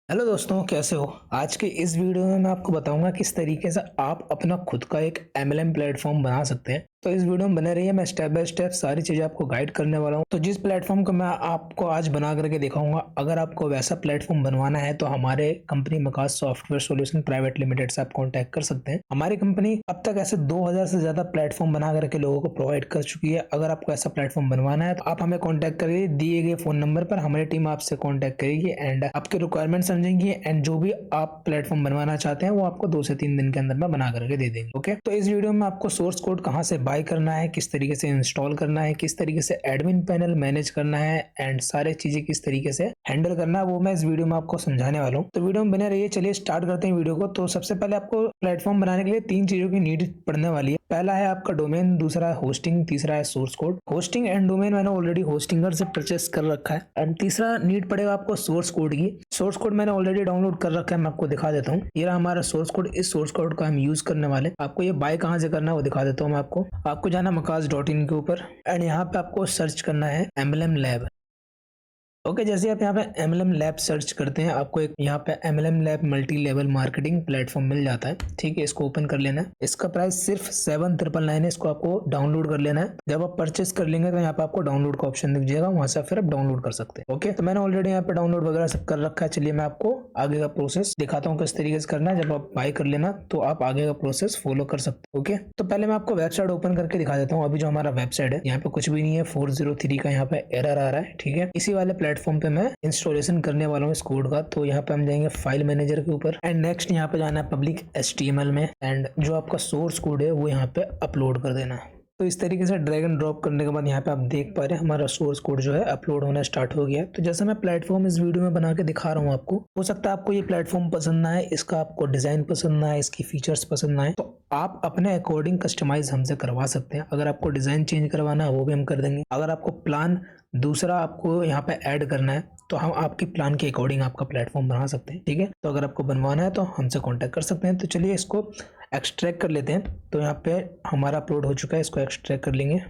Hello दोस्तों, कैसे हो। आज के इस वीडियो में मैं आपको बताऊंगा किस तरीके से आप अपना खुद का एक एमएलएम प्लेटफॉर्म बना सकते हैं। तो इस वीडियो में बने रहिए, मैं स्टेप बाय स्टेप सारी चीजें आपको गाइड करने वाला हूं। तो जिस प्लेटफॉर्म को मैं आपको आज बना करके दिखाऊंगा, अगर आपको वैसा प्लेटफॉर्म बनवाना है तो हमारे कंपनी मकास सॉफ्टवेयर सॉल्यूशन प्राइवेट लिमिटेड से आप कॉन्टैक्ट कर सकते हैं। हमारी कंपनी अब तक ऐसे 2000 से ज्यादा प्लेटफॉर्म बना करके लोगों को प्रोवाइड कर चुकी है। अगर आपको ऐसा प्लेटफॉर्म बनवाना है तो आप हमें कॉन्टैक्ट करिए, दिए गए फोन नंबर पर हमारी टीम आपसे कॉन्टैक्ट करेगी एंड आपके रिक्वायरमेंट समझेंगे एंड जो भी आप प्लेटफॉर्म बनवाना चाहते हैं वो आपको 2 से 3 दिन के अंदर में बना करके दे देंगे। ओके, तो इस वीडियो में आपको सोर्स कोड कहां से बाय करना है, किस तरीके से इंस्टॉल करना है, किस तरीके से एडमिन पैनल मैनेज करना है एंड सारे चीजें किस तरीके से हैंडल करना है वो मैं इस वीडियो में आपको समझाने वाला हूँ। तो वीडियो में बने रहिए। चलिए स्टार्ट करते हैं वीडियो को। तो सबसे पहले आपको प्लेटफॉर्म बनाने के लिए 3 चीजों की नीड पड़ने वाली है। पहला है आपका डोमेन, दूसरा है होस्टिंग, तीसरा है source code. Hosting and domain मैंने ऑलरेडी होस्टिंगर से परचेस कर रखा है एंड तीसरा नीड पड़ेगा आपको सोर्स कोड की। सोर्स कोड मैंने ऑलरेडी डाउनलोड कर रखा है, मैं आपको दिखा देता हूँ। ये रहा हमारा सोर्स कोड। इस सोर्स कोड का हम यूज करने वाले। आपको ये बाय कहाँ से करना है वो दिखा देता हूँ मैं आपको जाना makaas.in के ऊपर एंड यहाँ पे आपको सर्च करना है एमएलएम लैब। ओके, जैसे आप यहाँ पे एमएलएम लैब सर्च करते हैं आपको एक यहाँ पे MLM lab multi level marketing platform मिल जाता है। ठीक है, इसको ओपन कर लेना है। इसका प्राइस सिर्फ 7,999 है। इसको आपको डाउनलोड कर लेना है। जब आप परचेस कर लेंगे तो यहाँ पे आपको डाउनलोड का ऑप्शन दिख जाएगा, वहां से फिर आप डाउनलोड कर सकते हैं। ओके, तो मैंने ऑलरेडी यहाँ पे डाउनलोड वगैरह सब कर रखा है। चलिए मैं आपको आगे का प्रोसेस दिखाता हूँ किस तरीके से करना है। जब आप बाय कर लेना तो आप आगे का प्रोसेस फॉलो कर सकते हैं। ओके, तो पहले मैं आपको वेबसाइट ओपन करके दिखा देता हूँ। अभी जो हमारा वेबसाइट है यहाँ पे कुछ भी नहीं है, 403 का यहाँ पे एरर आ रहा है। ठीक है, इसी वाले प्लेटफॉर्म पे मैं इंस्टॉलेशन करने वाला हूँ इस कोड का। तो यहाँ पे हम जाएंगे फाइल मैनेजर के ऊपर एंड नेक्स्ट यहाँ पे जाना है पब्लिक HTML में एंड जो आपका सोर्स कोड है वो यहाँ पे अपलोड कर देना है। तो इस तरीके से ड्रैग एंड ड्रॉप करने के बाद यहाँ पे आप देख पा रहे हैं हमारा सोर्स कोड जो है अपलोड होना स्टार्ट हो गया है। तो जैसा मैं प्लेटफॉर्म इस वीडियो में बना के दिखा रहा हूँ आपको, हो सकता है आपको ये प्लेटफॉर्म पसंद ना आए, इसका आपको डिजाइन पसंद ना आए, इसकी फीचर्स पसंद ना आए, तो आप अपने अकॉर्डिंग कस्टमाइज हमसे करवा सकते हैं। अगर आपको डिजाइन चेंज करवाना है वो भी हम कर देंगे। अगर आपको प्लान दूसरा आपको यहाँ पे ऐड करना है तो हम आपके प्लान के अकॉर्डिंग आपका प्लेटफॉर्म बना सकते हैं। ठीक है, तो अगर आपको बनवाना है तो हमसे कांटेक्ट कर सकते हैं। तो चलिए इसको एक्सट्रैक्ट कर लेते हैं। तो यहाँ पे हमारा अपलोड हो चुका है, इसको एक्सट्रैक्ट कर लेंगे।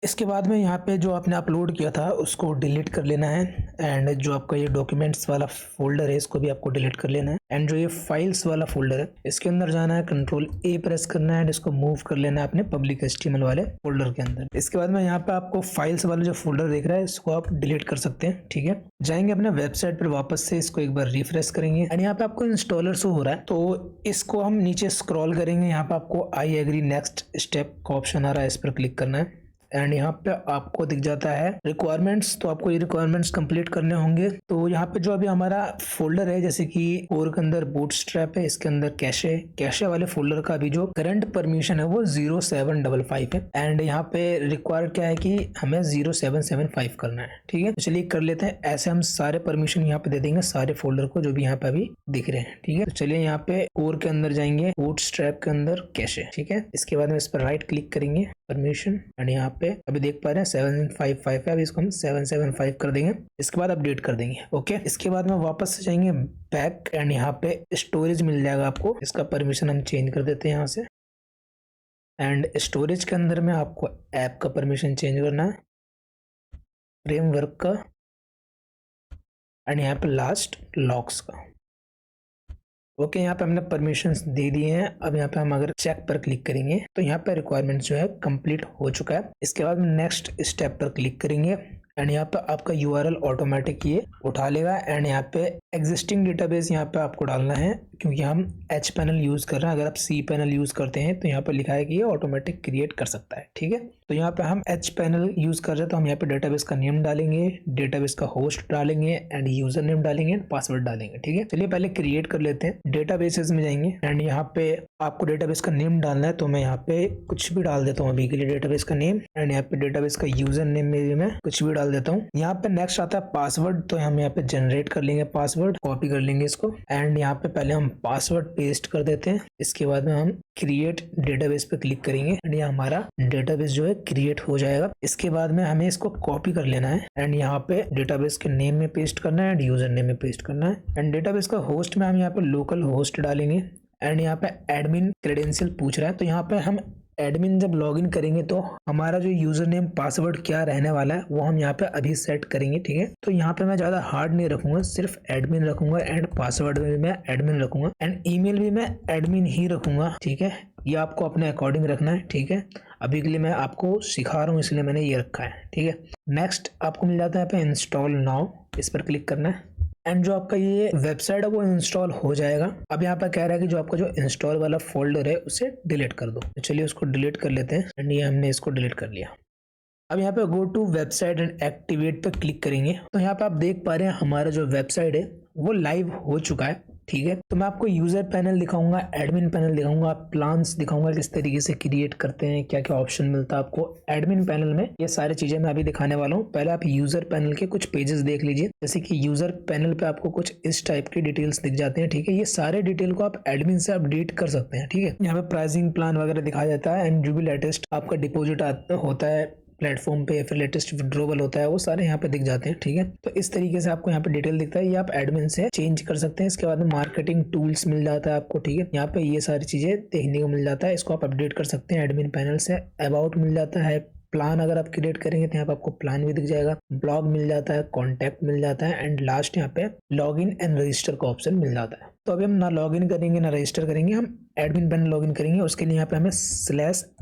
इसके बाद में यहाँ पे जो आपने अपलोड किया था उसको डिलीट कर लेना है एंड जो आपका ये डॉक्यूमेंट्स वाला फोल्डर है इसको भी आपको डिलीट कर लेना है एंड जो ये फाइल्स वाला फोल्डर है इसके अंदर जाना है, Ctrl+A प्रेस करना है एंड इसको मूव कर लेना है अपने पब्लिक HTML वाले फोल्डर के अंदर। इसके बाद में यहाँ पे आपको फाइल्स वाला जो फोल्डर दिख रहा है इसको आप डिलीट कर सकते हैं। ठीक है, जाएंगे अपने वेबसाइट पर वापस से, इसको एक बार रिफ्रेश करेंगे एंड यहाँ पे आपको इंस्टॉलर शो हो रहा है तो इसको हम नीचे स्क्रॉल करेंगे। यहाँ पे आपको आई एग्री नेक्स्ट स्टेप का ऑप्शन आ रहा है, इस पर क्लिक करना है एंड यहाँ पे आपको दिख जाता है रिक्वायरमेंट्स। तो आपको ये रिक्वायरमेंट्स कंप्लीट करने होंगे। तो यहाँ पे जो अभी हमारा फोल्डर है जैसे कि कोर के अंदर बूटस्ट्रैप है, इसके अंदर कैशे वाले फोल्डर का अभी जो करंट परमिशन है वो 0755 है एंड यहाँ पे रिक्वायर्ड क्या है कि हमें 0775 करना है। ठीक है, तो चलिए कर लेते हैं। ऐसे हम सारे परमिशन यहाँ पे दे देंगे सारे फोल्डर को जो भी यहाँ पे अभी दिख रहे हैं। ठीक है, तो चलिए यहाँ पे कोर के अंदर जाएंगे, बूटस्ट्रैप के अंदर कैशे। ठीक है, इसके बाद में इस पर राइट क्लिक करेंगे परमिशन एंड यहाँ पे अभी देख पा रहे हैं 755 है, अभी इसको हम 775 कर देंगे। इसके बाद अपडेट कर देंगे। ओके, इसके बाद में वापस से जाएंगे बैक एंड यहाँ पे स्टोरेज मिल जाएगा आपको, इसका परमिशन हम चेंज कर देते हैं यहाँ से एंड स्टोरेज के अंदर में आपको ऐप का परमिशन चेंज करना है, फ्रेमवर्क का एंड यहाँ पे लास्ट लॉक्स का। ओके, यहाँ पे हमने परमिशंस दे दिए हैं। अब यहाँ पे हम अगर चेक पर क्लिक करेंगे तो यहाँ पे रिक्वायरमेंट जो है कंप्लीट हो चुका है। इसके बाद नेक्स्ट स्टेप पर क्लिक करेंगे एंड यहाँ पे आपका URL ऑटोमेटिक ये उठा लेगा एंड यहाँ पे एग्जिस्टिंग डेटाबेस यहाँ पे आपको डालना है क्योंकि हम H पैनल यूज कर रहे हैं। अगर आप C पैनल यूज करते हैं तो यहाँ पे लिखा है कि ये ऑटोमेटिक क्रिएट कर सकता है। ठीक है, तो यहाँ पे हम H पैनल यूज कर रहे हैं तो हम यहाँ पे डेटाबेस का नेम डालेंगे, डेटाबेस का होस्ट डालेंगे एंड यूजर नेम डालेंगे, पासवर्ड डालेंगे। ठीक है, चलिए पहले क्रिएट कर लेते हैं। डेटाबेसेस में जाएंगे एंड यहाँ पे आपको डेटाबेस का नेम डालना है। तो मैं यहाँ पे कुछ भी डाल देता हूँ अभी के लिए, डेटाबेस का नेम एंड यहाँ पे डेटाबेस का यूजर नेम में भी मैं कुछ भी डाल देता हूँ। यहाँ पे नेक्स्ट आता है पासवर्ड, तो हम यहाँ पे जनरेट कर लेंगे पासवर्ड, कॉपी कर लेंगे इसको एंड यहाँ पे पहले हम पासवर्ड पेस्ट कर देते हैं। इसके बाद में हम क्रिएट डेटाबेस पे क्लिक करेंगे एंड ये हमारा डेटाबेस जो है क्रिएट हो जाएगा। इसके बाद में हमें इसको कॉपी कर लेना है एंड यहाँ पे डेटाबेस के नेम में पेस्ट करना है एंड यूजर नेम में पेस्ट करना है एंड डेटाबेस का होस्ट में हम यहाँ पे लोकल होस्ट डालेंगे एंड यहाँ पे एडमिन क्रेडेंशियल पूछ रहा है तो यहाँ पे हम एडमिन जब लॉगिन करेंगे तो हमारा जो यूजर नेम पासवर्ड क्या रहने वाला है वो हम यहाँ पे अभी सेट करेंगे, ठीक है। तो यहाँ पे मैं ज्यादा हार्ड नहीं रखूंगा, सिर्फ एडमिन रखूंगा एंड पासवर्ड में भी मैं एडमिन रखूंगा एंड ईमेल भी मैं एडमिन ही रखूंगा, ठीक है। ये आपको अपने अकॉर्डिंग रखना है, ठीक है। अभी के लिए मैं आपको सिखा रहा हूँ इसलिए मैंने ये रखा है, ठीक है। नेक्स्ट आपको मिल जाता है यहाँ पे इंस्टॉल नाउ, इस पर क्लिक करना है एंड जो आपका ये वेबसाइट है वो इंस्टॉल हो जाएगा। अब यहाँ पे कह रहा है कि जो आपका जो इंस्टॉल वाला फोल्डर है उसे डिलीट कर दो, तो चलिए उसको डिलीट कर लेते हैं एंड ये हमने इसको डिलीट कर लिया। अब यहाँ पे go to website and activate पे क्लिक करेंगे तो यहाँ पे आप देख पा रहे हैं हमारा जो वेबसाइट है वो लाइव हो चुका है, ठीक है। तो मैं आपको यूजर पैनल दिखाऊंगा, एडमिन पैनल दिखाऊंगा, प्लान्स दिखाऊंगा किस तरीके से क्रिएट करते हैं, क्या क्या ऑप्शन मिलता है आपको एडमिन पैनल में, ये सारी चीजें मैं अभी दिखाने वाला हूँ। पहले आप यूजर पैनल के कुछ पेजेस देख लीजिए, जैसे कि यूजर पैनल पे आपको कुछ इस टाइप की डिटेल्स दिख जाते हैं, ठीक है। ये सारे डिटेल को आप एडमिन से अपडेट कर सकते हैं, ठीक है। यहाँ पे प्राइसिंग प्लान वगैरह दिखाया जाता है एंड जो भी लेटेस्ट आपका डिपोजिट होता है प्लेटफॉर्म पे या फिर लेटेस्ट विड्रॉवल होता है वो सारे यहाँ पे दिख जाते हैं, ठीक है। तो इस तरीके से आपको यहाँ पे डिटेल दिखता है, ये आप एडमिन से चेंज कर सकते हैं। इसके बाद में मार्केटिंग टूल्स मिल जाता है आपको, ठीक है। यहाँ पे ये सारी चीजें देखने को मिल जाता है, इसको आप अपडेट कर सकते हैं एडमिन पैनल से। अबाउट मिल जाता है, प्लान अगर आप क्रिएट करेंगे तो यहाँ पे आपको प्लान भी दिख जाएगा, ब्लॉग मिल जाता है, कॉन्टैक्ट मिल जाता है एंड लास्ट यहाँ पे लॉग इन एंड रजिस्टर का ऑप्शन मिल जाता है। तो अभी हम ना लॉग इन करेंगे ना रजिस्टर करेंगे, हम एडमिन पैनल लॉग इन करेंगे। उसके लिए यहाँ पे हमें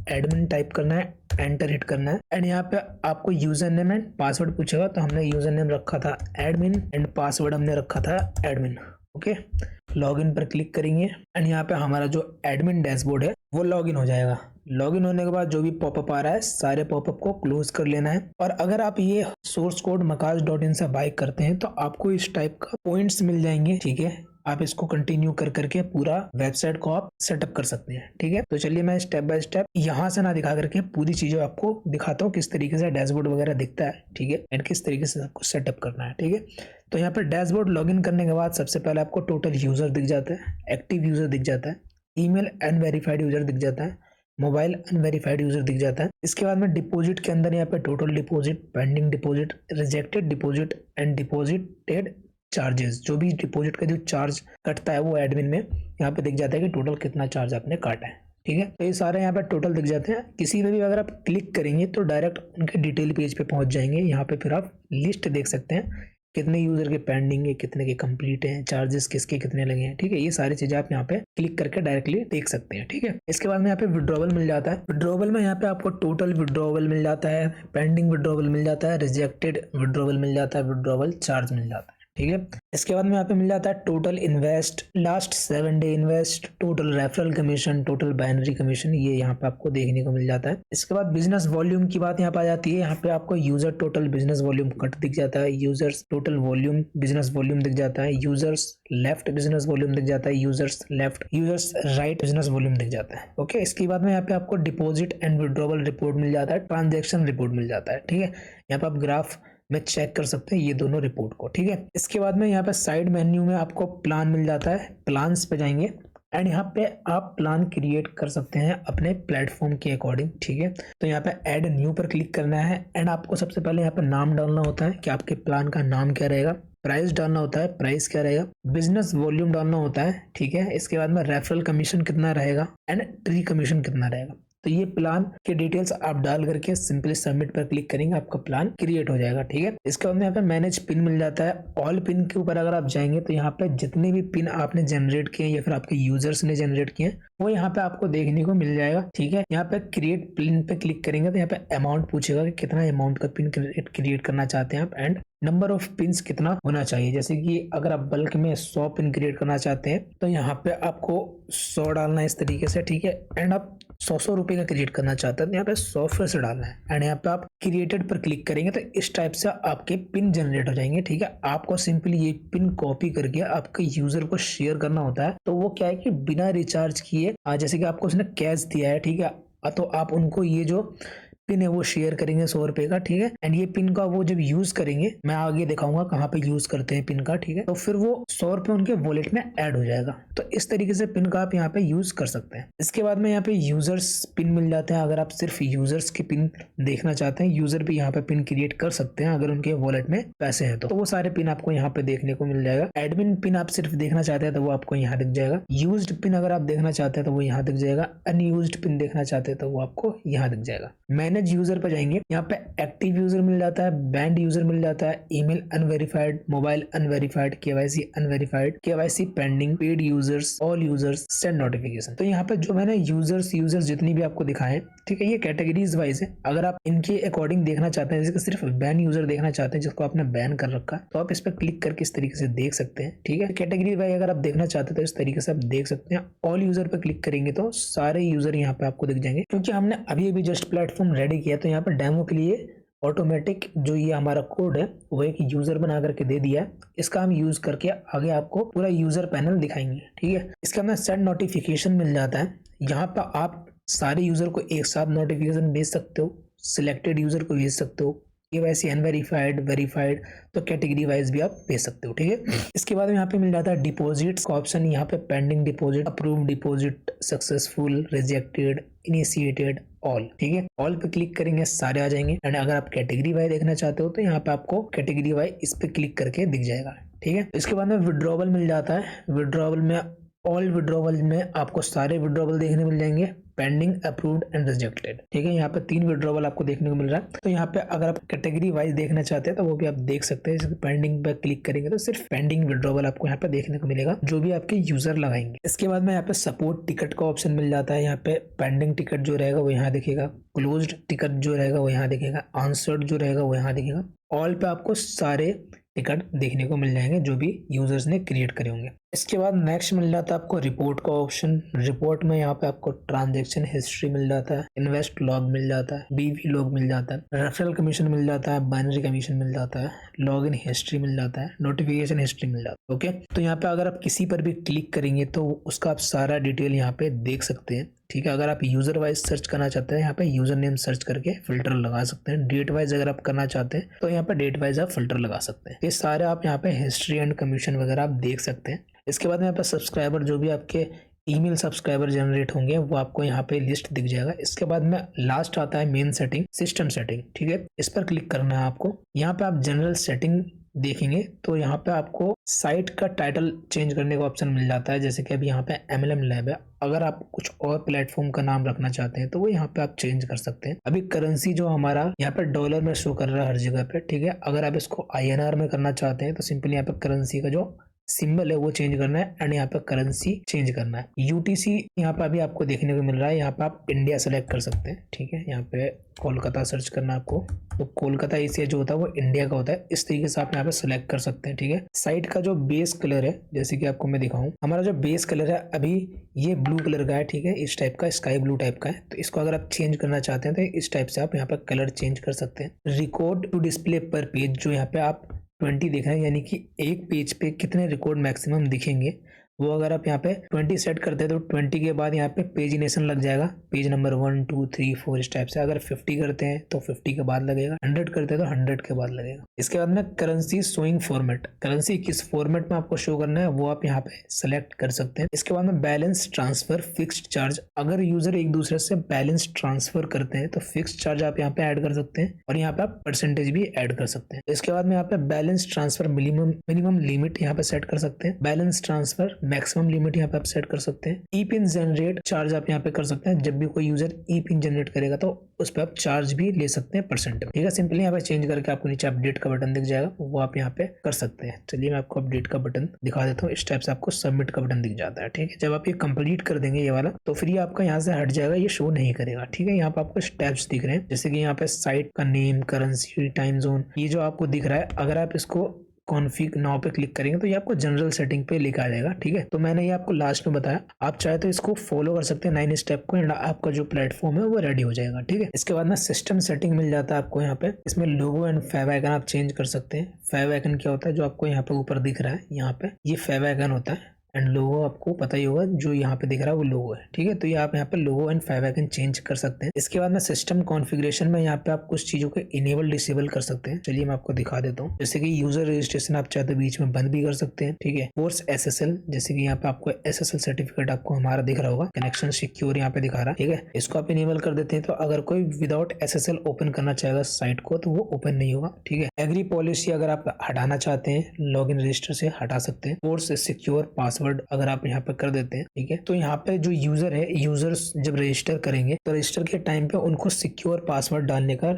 /admin टाइप करना है, एंटर हिट करना है एंड यहाँ पे आपको यूजर नेम एंड पासवर्ड पूछेगा, तो हमने यूजर नेम रखा था एडमिन एंड पासवर्ड हमने रखा था एडमिन, ओके। लॉगिन पर क्लिक करेंगे एंड यहाँ पे हमारा जो एडमिन डैशबोर्ड है वो लॉगिन हो जाएगा। लॉगिन होने के बाद जो भी पॉपअप आ रहा है सारे पॉपअप को क्लोज कर लेना है। और अगर आप ये सोर्स कोड makash.in से बाय करते हैं तो आपको इस टाइप का पॉइंट्स मिल जाएंगे, ठीक है। आप इसको कंटिन्यू कर करके पूरा वेबसाइट को आप सेटअप कर सकते हैं, ठीक है। तो चलिए मैं स्टेप बाय स्टेप यहाँ से ना दिखा करके पूरी चीजें आपको दिखाता हूँ किस तरीके से डैशबोर्ड वगैरह दिखता है, ठीक है, एंड किस तरीके से सबको सेटअप करना है, ठीक है। तो यहाँ पर डैशबोर्ड लॉगिन करने के बाद सबसे पहले आपको टोटल यूजर दिख जाता है, एक्टिव यूजर दिख जाता है, ईमेल अनवेरिफाइड यूजर दिख जाता है, मोबाइल अनवेरिफाइड यूजर दिख जाता है। इसके बाद में डिपॉजिट के अंदर यहाँ पे total deposit, pending deposit, rejected deposit and deposited charges, जो भी डिपॉजिट का जो चार्ज कटता है वो एडमिन में यहाँ पे दिख जाता है कि टोटल कितना चार्ज आपने काटा है, ठीक है। तो ये सारे यहाँ पे टोटल दिख जाते हैं। किसी पे भी अगर आप क्लिक करेंगे तो डायरेक्ट उनके डिटेल पेज पे पहुंच जाएंगे। यहाँ पे फिर आप लिस्ट देख सकते हैं कितने यूजर के पेंडिंग है, कितने के कंप्लीट हैं, चार्जेस किसके कितने लगे हैं, ठीक है। ये सारी चीजें आप यहाँ पे क्लिक करके डायरेक्टली देख सकते हैं, ठीक है। इसके बाद में यहाँ पे विड्रॉवल मिल जाता है। विड्रॉवल में यहाँ पे आपको टोटल विड्रॉवल मिल जाता है, पेंडिंग विड्रॉवल मिल जाता है, रिजेक्टेड विड्रॉवल मिल जाता है, विड्रॉवल चार्ज मिल जाता है, ठीक है। इसके बाद में यहाँ पे मिल जाता है total invest, last 7 day invest, total referral commission, total binary commission, ये यहाँ पे आपको देखने को मिल जाता है। इसके बाद बिजनेस वॉल्यूम की बात यहाँ पे आ जाती है। यहाँ पे आपको user total business volume cut दिख जाता है, users total volume business volume दिख जाता है, यूजर्स लेफ्ट बिजनेस वॉल्यूम दिख जाता है, users left users right business volume दिख जाता है, ओके। इसके बाद में यहाँ पे आपको डिपॉजिट एंड विड्रॉवल रिपोर्ट मिल जाता है, ट्रांजेक्शन रिपोर्ट मिल जाता है, ठीक है। यहाँ पे आप ग्राफ में चेक कर सकते हैं ये दोनों रिपोर्ट को, ठीक है। इसके बाद में यहाँ पे साइड मेन्यू में आपको प्लान मिल जाता है, प्लान्स पे जाएंगे एंड यहाँ पे आप प्लान क्रिएट कर सकते हैं अपने प्लेटफॉर्म के अकॉर्डिंग, ठीक है। तो यहाँ पे ऐड न्यू पर क्लिक करना है एंड आपको सबसे पहले यहाँ पे नाम डालना होता है कि आपके प्लान का नाम क्या रहेगा, प्राइस डालना होता है, प्राइस क्या रहेगा, बिजनेस वॉल्यूम डालना होता है, ठीक है। इसके बाद में रेफरल कमीशन कितना रहेगा एंड ट्री कमीशन कितना रहेगा। तो ये प्लान के डिटेल्स आप डाल करके सिंपली सबमिट पर क्लिक करेंगे, आपका प्लान क्रिएट हो जाएगा, ठीक है। इसके बाद में यहाँ पे मैनेज पिन मिल जाता है। ऑल पिन के ऊपर अगर आप जाएंगे तो यहाँ पे जितने भी पिन आपने जनरेट किए या फिर आपके यूजर्स ने जनरेट किए वो यहाँ पे आपको देखने को मिल जाएगा, ठीक है। यहाँ पे क्रिएट पिन पे क्लिक करेंगे तो यहाँ पे अमाउंट पूछेगा कि कितना अमाउंट का पिन क्रिएट करना चाहते हैं आप एंड नंबर ऑफ पिन्स कितना होना चाहिए। जैसे कि अगर आप बल्क में 100 पिन क्रिएट करना चाहते हैं तो यहाँ पे आपको 100 डालना है इस तरीके से, ठीक है। एंड आप 100 रुपए का क्रिएट करना चाहते हैं तो यहाँ पे 100 फिर से डालना है एंड यहाँ पे आप क्रिएटेड पर क्लिक करेंगे तो इस टाइप से आपके पिन जनरेट हो जाएंगे, ठीक है। आपको सिंपली ये पिन कॉपी करके आपके यूजर को शेयर करना होता है। तो वो क्या है कि बिना रिचार्ज किए जैसे कि आपको उसने कैश दिया है, ठीक है, तो आप उनको ये जो पिन है वो शेयर करेंगे 100 रुपए का, ठीक है। एंड ये पिन का वो जब यूज करेंगे, मैं आगे दिखाऊंगा कहाँ पे यूज करते हैं पिन का, ठीक है। तो फिर वो 100 रुपए उनके वॉलेट में ऐड हो जाएगा। तो इस तरीके से पिन का आप यहाँ पे यूज कर सकते हैं। इसके बाद में यहाँ पे यूजर्स पिन मिल जाते हैं। अगर आप सिर्फ यूजर्स के पिन देखना चाहते हैं, यूजर भी यहाँ पे पिन क्रिएट कर सकते हैं अगर उनके वॉलेट में पैसे हैं तो वो सारे पिन आपको यहाँ पे देखने को मिल जाएगा। एडमिन पिन आप सिर्फ देखना चाहते हैं तो वो आपको यहाँ दिख जाएगा। यूज्ड पिन अगर आप देखना चाहते हैं तो वो यहाँ दिख जाएगा। अनयूज्ड पिन देखना चाहते हैं तो वो आपको यहाँ दिख जाएगा। मैनेज यूजर पर जाएंगे, यहाँ पे एक्टिव यूजर मिल जाता है, बैंड यूजर मिल जाता है, email unverified, mobile unverified, KYC unverified, KYC pending, paid users, all users, send notification. तो यहाँ पे जो मैंने यूजर्स जितनी भी आपको दिखाए, ठीक है, ये कैटेगरीज वाइज है। अगर आप इनके अकॉर्डिंग देखना चाहते हैं, जैसे सिर्फ बैन यूजर देखना चाहते हैं जिसको आपने बैन कर रखा है, तो आप इस पर क्लिक करके इस तरीके से देख सकते हैं, ठीक है। कैटेगरी वाइज अगर आप देखना चाहते हैं तो इस तरीके से आप देख सकते हैं। ऑल यूजर पर क्लिक करेंगे तो सारे यूजर यहाँ पे आपको दिख जाएंगे। क्योंकि हमने अभी जस्ट प्लेटफॉर्म रेडी किया, तो यहाँ पर डेमो के लिए ऑटोमेटिक जो ये हमारा कोड है वो एक यूजर बना करके दे दिया है। इसका हम यूज करके आगे आपको पूरा यूजर पैनल दिखाएंगे, ठीक है। इसके अंदर सेंड नोटिफिकेशन मिल जाता है। यहाँ पर आप सारे यूजर को एक साथ नोटिफिकेशन भेज सकते हो, सिलेक्टेड यूजर को भेज सकते हो, ये वैसे अनवेरिफाइड, वेरीफाइड, तो कैटेगरी वाइज भी आप भेज सकते हो, ठीक है। इसके बाद यहाँ पे मिल जाता है डिपॉजिट्स का ऑप्शन। यहाँ पे pending deposit, approve deposit, successful, rejected, initiated, all, ठीक है। ऑल पे क्लिक करेंगे सारे आ जाएंगे। एंड अगर आप कैटेगरी वाइज देखना चाहते हो तो यहाँ पे आपको कैटेगरी वाइज इस पे क्लिक करके दिख जाएगा, ठीक है। इसके बाद में विड्रॉवल मिल जाता है। विड्रॉवल में ऑल विड्रॉवल में आपको सारे विड्रॉवल देखने मिल जाएंगे, पेंडिंग, अप्रूव्ड एंड रिजेक्टेड, ठीक है। यहाँ पे 3 विड्रॉवल आपको देखने को मिल रहा है। तो यहाँ पे अगर आप कैटेगरी वाइज देखना चाहते हैं तो वो भी आप देख सकते हैं। जैसे पेंडिंग पे क्लिक करेंगे तो सिर्फ पेंडिंग विड्रॉवल आपको यहाँ पे देखने को मिलेगा जो भी आपके यूजर लगाएंगे। इसके बाद में यहाँ पे सपोर्ट टिकट का ऑप्शन मिल जाता है। यहाँ पे पेंडिंग टिकट जो रहेगा वो यहाँ दिखेगा, क्लोज्ड टिकट जो रहेगा वो यहाँ दिखेगा, आंसर्ड जो रहेगा वो यहाँ दिखेगा। ऑल पे आपको सारे टिकट देखने को मिल जाएंगे जो भी यूजर्स ने क्रिएट करे होंगे। इसके बाद नेक्स्ट मिल जाता है आपको रिपोर्ट का ऑप्शन। रिपोर्ट में यहाँ पे आपको ट्रांजैक्शन हिस्ट्री मिल जाता है, इन्वेस्ट लॉग मिल जाता है, बीवी लॉग मिल जाता है, रेफरल कमीशन मिल जाता है, बाइनरी कमीशन मिल जाता है, लॉग इन हिस्ट्री मिल जाता है, नोटिफिकेशन हिस्ट्री मिल जाता है, ओके। तो यहाँ पे अगर आप किसी पर भी क्लिक करेंगे तो उसका आप सारा डिटेल यहाँ पे देख सकते हैं, ठीक है। अगर आप यूजर वाइज सर्च करना चाहते हैं यहाँ पे यूजर नेम सर्च करके फिल्टर लगा सकते हैं। डेट वाइज अगर आप करना चाहते हैं तो यहाँ पे डेट वाइज आप फिल्टर लगा सकते हैं। ये सारे आप यहाँ पे हिस्ट्री एंड कमीशन वगैरह आप देख सकते हैं। इसके बाद यहाँ पे सब्सक्राइबर, जो भी आपके ईमेल सब्सक्राइबर जनरेट होंगे वो आपको यहाँ पे लिस्ट दिख जाएगा। इसके बाद में लास्ट आता है मेन सेटिंग, सिस्टम सेटिंग, ठीक है। इस पर क्लिक करना है आपको। यहाँ पे आप जनरल सेटिंग देखेंगे तो यहाँ पे आपको साइट का टाइटल चेंज करने का ऑप्शन मिल जाता है। जैसे कि अभी यहाँ पे MLM लैब है, अगर आप कुछ और प्लेटफॉर्म का नाम रखना चाहते हैं तो वो यहाँ पे आप चेंज कर सकते हैं। अभी करेंसी जो हमारा यहाँ पे डॉलर में शो कर रहा है हर जगह पे, ठीक है। अगर आप इसको INR में करना चाहते हैं तो सिंपली यहाँ पे करेंसी का जो सिंबल है वो चेंज करना है एंड यहाँ पे करेंसी चेंज करना है। UTC यहाँ पे अभी आपको देखने को मिल रहा है। यहाँ पे आप इंडिया सेलेक्ट कर सकते हैं, ठीक है। यहाँ पे कोलकाता सर्च करना है आपको, तो कोलकाता इसे जो होता है वो इंडिया का होता है। इस तरीके से आप यहाँ पे सेलेक्ट कर सकते हैं, ठीक है। साइट का जो बेस कलर है, जैसे कि आपको मैं दिखाऊं, हमारा जो बेस कलर है अभी ये ब्लू कलर का है, ठीक है। इस टाइप का स्काई ब्लू टाइप का है। तो इसको अगर आप चेंज करना चाहते हैं तो इस टाइप से आप यहाँ पे कलर चेंज कर सकते हैं। रिकॉर्ड टू डिस्प्ले पर पेज, जो यहाँ पे आप 20 दिख रहे हैं, यानी कि एक पेज पे कितने रिकॉर्ड मैक्सिमम दिखेंगे, वो अगर आप यहाँ पे 20 सेट करते हैं तो 20 के बाद यहाँ पे पेजिनेशन लग जाएगा, पेज नंबर 1 2 3 4 इस टाइप से। अगर 50 करते हैं तो 50 के बाद लगेगा, 100 करते हैं तो 100 के बाद लगेगा। इसके बाद में करेंसी शोइंग फॉर्मेट, करेंसी किस फॉर्मेट में आपको शो करना है वो आप यहाँ पे सेलेक्ट कर सकते हैं। इसके बाद में बैलेंस ट्रांसफर फिक्स्ड चार्ज, अगर यूजर एक दूसरे से बैलेंस ट्रांसफर करते हैं तो फिक्स्ड चार्ज आप यहाँ पे ऐड कर सकते हैं और यहाँ पे आप परसेंटेज भी ऐड कर सकते हैं। इसके बाद में यहाँ पे बैलेंस ट्रांसफर मिनिमम लिमिट यहाँ पे सेट कर सकते हैं, बैलेंस ट्रांसफर मैक्सिमम लिमिट यहाँ पे आप सेट कर सकते हैं। ई पिन जनरेट चार्ज आप यहाँ पे कर सकते हैं, जब भी कोई यूजर ई पिन जनरेट करेगा तो उस पर आप चार्ज भी ले सकते हैं परसेंट में, ठीक है। सिंपली यहाँ पे चेंज करके आपको नीचे अपडेट का बटन दिख जाएगा, वो आप यहाँ पे कर सकते हैं। चलिए मैं आपको अपडेट का बटन दिखा देता हूँ। इस टाइप से आपको सबमिट का बटन दिख जाता है, ठीक है। जब आप ये कंप्लीट कर देंगे ये वाला, तो फिर ये आपका यहाँ से हट जाएगा, ये शो नहीं करेगा, ठीक है। यहाँ पे आपको स्टेप्स दिख रहे हैं, जैसे कि यहाँ पे साइट का नेम, करेंसी, टाइम जोन, ये जो आपको दिख रहा है, अगर आप इसको कॉन्फिग नाउ पे क्लिक करेंगे तो ये आपको जनरल सेटिंग पे लेकर आ जाएगा, ठीक है। तो मैंने ये आपको लास्ट में बताया, आप चाहे तो इसको फॉलो कर सकते हैं 9 स्टेप को, एंड आपका जो प्लेटफॉर्म है वो रेडी हो जाएगा, ठीक है। इसके बाद ना सिस्टम सेटिंग मिल जाता है आपको यहाँ पे। इसमें लोगो एंड फेव आइकन आप चेंज कर सकते हैं। फेव आइकन क्या होता है, जो आपको यहाँ पे ऊपर दिख रहा है, यहाँ पे ये फेव आइकन होता है, एंड लोगो आपको पता ही होगा, जो यहाँ पे दिख रहा है वो लोगो है, ठीक है। तो ये आप यहाँ पे logo and favicon change कर सकते हैं। इसके बाद में सिस्टम कॉन्फ़िगरेशन में यहाँ पे आप कुछ चीजों को इनेबल डिसेबल कर सकते हैं। चलिए मैं आपको दिखा देता हूँ। जैसे कि यूजर रजिस्ट्रेशन आप चाहे तो बीच में बंद भी कर सकते हैं, ठीक है। फोर्स एसएसएल, जैसे कि यहाँ पे आपको एसएसएल सर्टिफिकेट आपको हमारा दिख रहा होगा, कनेक्शन सिक्योर यहाँ पे दिखा रहा है, ठीक है। इसको आप इनेबल कर देते हैं तो अगर कोई विदाउट एसएसएल ओपन करना चाहेगा साइट को तो वो ओपन नहीं होगा, ठीक है। एग्री पॉलिसी अगर आप हटाना चाहते हैं लॉगिन रजिस्टर से हटा सकते हैं। फोर्स सिक्योर पासवर्ड अगर आप यहाँ पे कर देते हैं, ठीक है। तो यहाँ पे जो यूजर है, यूजर्स जब रजिस्टर करेंगे तो रजिस्टर के टाइम पे उनको सिक्योर पासवर्ड डालने का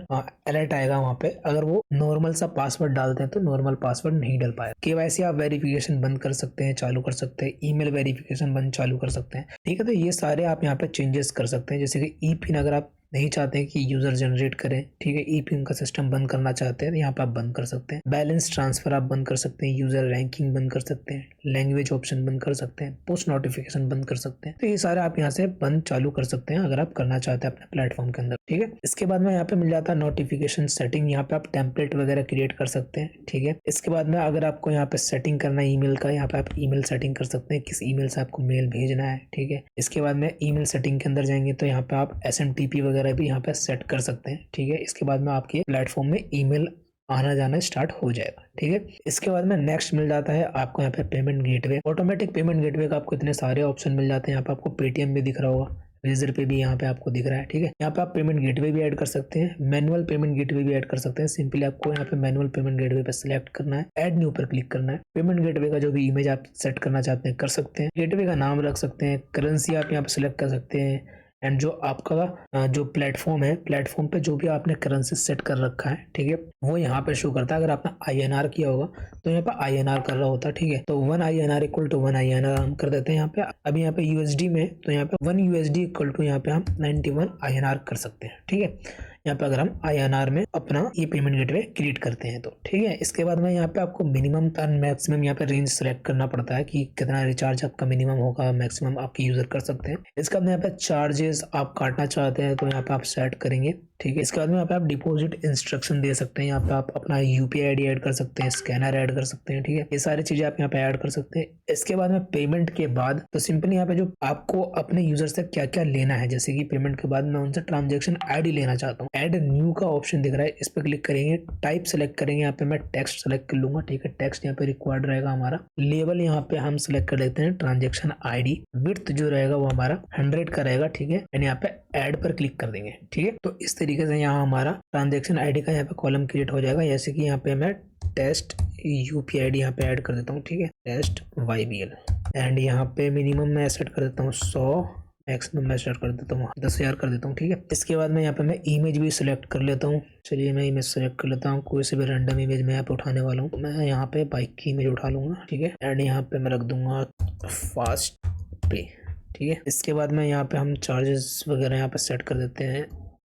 अलर्ट आएगा वहाँ पे। अगर वो नॉर्मल सा पासवर्ड डालते हैं तो नॉर्मल पासवर्ड नहीं डाल पाएगा। केवाईसी आप वेरिफिकेशन बंद कर सकते हैं, चालू कर सकते हैं। ईमेल वेरिफिकेशन बंद चालू कर सकते हैं, ठीक है। तो ये सारे आप यहाँ पे चेंजेस कर सकते हैं। जैसे कि ई पिन अगर आप नहीं चाहते हैं कि यूजर जनरेट करें, ठीक है, ई पिन का सिस्टम बंद करना चाहते हैं तो यहाँ पे आप बंद कर सकते हैं। बैलेंस ट्रांसफर आप बंद कर सकते हैं, यूजर रैंकिंग बंद कर सकते हैं, लैंग्वेज ऑप्शन बंद कर सकते हैं, पोस्ट नोटिफिकेशन बंद कर सकते हैं। तो ये सारे आप यहाँ से बंद चालू कर सकते हैं अगर आप करना चाहते हैं अपने प्लेटफॉर्म के अंदर, ठीक है। इसके बाद में यहाँ पे मिल जाता है नोटिफिकेशन सेटिंग। यहाँ पे आप टेम्पलेट वगैरह क्रिएट कर सकते हैं, ठीक है। इसके बाद में अगर आपको यहाँ पे सेटिंग करना है ईमेल का, यहाँ पे आप ईमेल सेटिंग कर सकते हैं, किस ईमेल से आपको मेल भेजना है, ठीक है। इसके बाद में ईमेल सेटिंग के अंदर जाएंगे तो यहाँ पे आप SMTP वगैरह भी यहाँ पे सेट कर सकते हैं, ठीक है। इसके बाद में आपके प्लेटफॉर्म में ईमेल आना जाना स्टार्ट हो जाएगा, ठीक है। इसके बाद में नेक्स्ट मिल जाता है आपको यहाँ पे payment gateway. Automatic payment gateway का आपको इतने सारे ऑप्शन मिल जाते हैं। यहाँ पे आपको पेटीएम भी दिख रहा होगा, रेजर पे भी यहाँ पे आपको दिख रहा है, ठीक है। यहाँ पे आप पेमेंट गेटवे भी ऐड कर सकते हैं, मैनुअल पेमेंट गेटवे भी ऐड कर सकते हैं। सिंपली आपको यहाँ पे मैनुअल पेमेंट गेटवे पे सिलेक्ट करना है, ऐड न्यू पर क्लिक करना है। पेमेंट गेटवे का जो भी इमेज आप सेट करना चाहते हैं कर सकते हैं। गेटवे का नाम रख सकते हैं, करेंसी आप यहाँ पे सिलेक्ट कर सकते हैं। एंड जो आपका जो प्लेटफॉर्म है, प्लेटफॉर्म पे जो भी आपने करेंसी सेट कर रखा है, ठीक है, वो यहाँ पे शो करता है। अगर आपने INR किया होगा तो यहाँ पे INR कर रहा होता है, ठीक है। तो 1 INR इक्वल टू 1 INR हम कर देते हैं यहाँ पे। अभी यहाँ पे USD में तो यहाँ पे 1 USD इक्वल टू यहाँ पे हम 91 INR कर सकते हैं, ठीक है। यहाँ पे अगर हम INR में अपना ये पेमेंट गेटवे क्रिएट करते हैं तो, ठीक है। इसके बाद में यहाँ पे आपको मिनिमम एंड मैक्सिमम यहाँ पे रेंज सेलेक्ट करना पड़ता है कि कितना रिचार्ज आपका मिनिमम होगा, मैक्सिमम आपके यूजर कर सकते हैं। इसके बाद में यहाँ पे चार्जेस आप काटना चाहते हैं तो यहाँ पे आप सेट करेंगे, ठीक है। इसके बाद में यहाँ पे आप डिपॉजिट इंस्ट्रक्शन दे सकते हैं। यहाँ पे आप अपना UPI ID ऐड कर सकते हैं, स्कैनर ऐड कर सकते हैं, ठीक है। ये सारी चीजें आप यहाँ पे ऐड कर सकते हैं। इसके बाद में पेमेंट के बाद तो सिंपली यहाँ पे जो आपको अपने यूजर से क्या क्या लेना है, जैसे कि पेमेंट के बाद मैं उनसे ट्रांजेक्शन ID लेना चाहता हूँ, ऐड न्यू का ऑप्शन दिख रहा है, इस पर क्लिक करेंगे। टाइप सेलेक्ट करेंगे, यहाँ पे मैं टेक्स्ट सेलेक्ट कर लूंगा, ठीक है। टेक्स्ट यहाँ पे रिक्वायर्ड रहेगा हमारा। लेवल यहाँ पे हम सेलेक्ट कर लेते हैं ट्रांजेक्शन ID। विड्थ जो रहेगा वो हमारा 100 का रहेगा, ठीक है। एंड यहाँ पे ऐड पर क्लिक कर देंगे, ठीक है। तो इस तरीके से यहाँ हमारा ट्रांजेक्शन ID का यहाँ पे कॉलम क्रिएट हो जाएगा। जैसे कि यहाँ पे मैं टेस्ट UPI ID यहाँ पे ऐड कर देता हूँ, ठीक है, टेस्ट YBL। एंड यहाँ पे मिनिमम मैं सेट कर देता हूँ 100, मैक्सिमम मैं सेट कर देता हूँ 10,000 कर देता हूँ, ठीक है। इसके बाद में यहाँ पे मैं इमेज भी सिलेक्ट कर लेता हूँ। चलिए मैं इमेज सेलेक्ट कर लेता हूँ, कोई से भी रैंडम इमेज मैं यहाँ पे उठाने वाला हूँ। मैं यहाँ पे बाइक की इमेज उठा लूंगा, ठीक है। एंड यहाँ पे मैं रख दूंगा फास्ट पे, ठीक है। इसके बाद में यहाँ पे हम चार्जेस वगैरह यहाँ पे सेट कर देते हैं,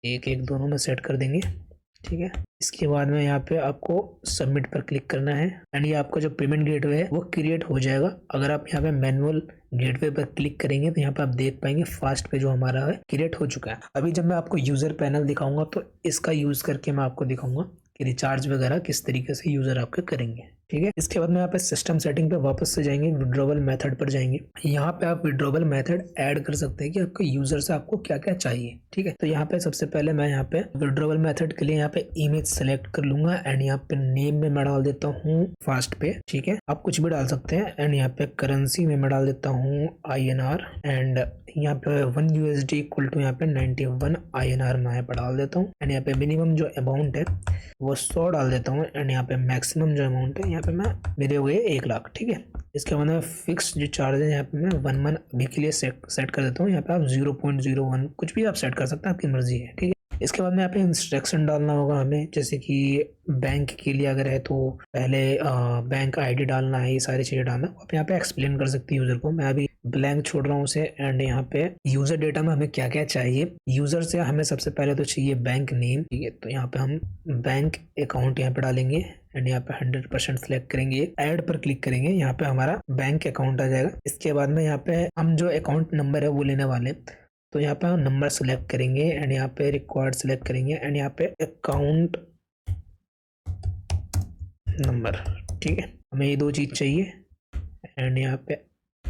एक एक दोनों में सेट कर देंगे, ठीक है। इसके बाद में यहाँ पे आपको सबमिट पर क्लिक करना है एंड ये आपका जो पेमेंट गेटवे है वो क्रिएट हो जाएगा। अगर आप यहाँ पे मैनुअल गेटवे पर क्लिक करेंगे तो यहाँ पे आप देख पाएंगे फास्ट पे जो हमारा है क्रिएट हो चुका है। अभी जब मैं आपको यूजर पैनल दिखाऊंगा तो इसका यूज करके मैं आपको दिखाऊंगा कि रिचार्ज वगैरह किस तरीके से यूजर आपके करेंगे, ठीक है। इसके बाद में यहाँ पे सिस्टम सेटिंग पे वापस से जाएंगे, विड्रॉवल मेथड पर जाएंगे। यहाँ पे आप विड्रॉवल मेथड ऐड कर सकते हैं कि आपके यूजर से आपको क्या क्या चाहिए, ठीक है। तो यहाँ पे सबसे पहले मैं यहाँ पे विड्रॉवल मेथड के लिए यहाँ पे इमेज सेलेक्ट कर लूंगा एंड यहाँ पे नेम में मैं डाल देता हूँ फास्ट पे, ठीक है। आप कुछ भी डाल सकते हैं। एंड यहाँ पे करेंसी में मैं डाल देता हूँ INR एंड यहाँ पे 1 USD इक्वल टू यहाँ पे 91 INR मैं यहाँ पे डाल देता हूँ। एंड यहाँ पे मिनिमम जो अमाउंट है वो 100 डाल देता हूँ एंड यहाँ पे मैक्सिमम जो अमाउंट है यहाँ पे मैं मेरे हो गए 1 लाख, ठीक है। इसके बाद में फिक्स जो चार्ज है यहाँ पे मैं 1 मंथ अभी के लिए सेट कर देता हूँ। यहाँ पे आप 0.01 कुछ भी आप सेट कर सकते हैं, आपकी मर्जी है, ठीक है। इसके बाद में यहाँ पे इंस्ट्रक्शन डालना होगा हमें, जैसे कि बैंक के लिए अगर है तो पहले बैंक ID डालना है, ये सारी चीज़ें डालना। आप यहाँ पे एक्सप्लेन कर सकते हैं यूज़र को। मैं अभी ब्लैंक छोड़ रहा हूँ उसे। एंड यहाँ पे यूज़र डेटा में हमें क्या क्या चाहिए, यूज़र से हमें सबसे पहले तो चाहिए बैंक नेम, ठीक है। तो यहाँ पे हम बैंक अकाउंट यहाँ पे डालेंगे एंड यहाँ पे 100% सेलेक्ट करेंगे, ऐड पर क्लिक करेंगे, यहाँ पे हमारा बैंक अकाउंट आ जाएगा। इसके बाद में यहाँ पे हम जो अकाउंट नंबर है वो लेने वाले, तो यहाँ पे हम नंबर सेलेक्ट करेंगे एंड यहाँ पे रिक्वायर्ड सेलेक्ट करेंगे एंड यहाँ पे अकाउंट नंबर, ठीक है। हमें ये 2 चीज़ चाहिए एंड यहाँ पे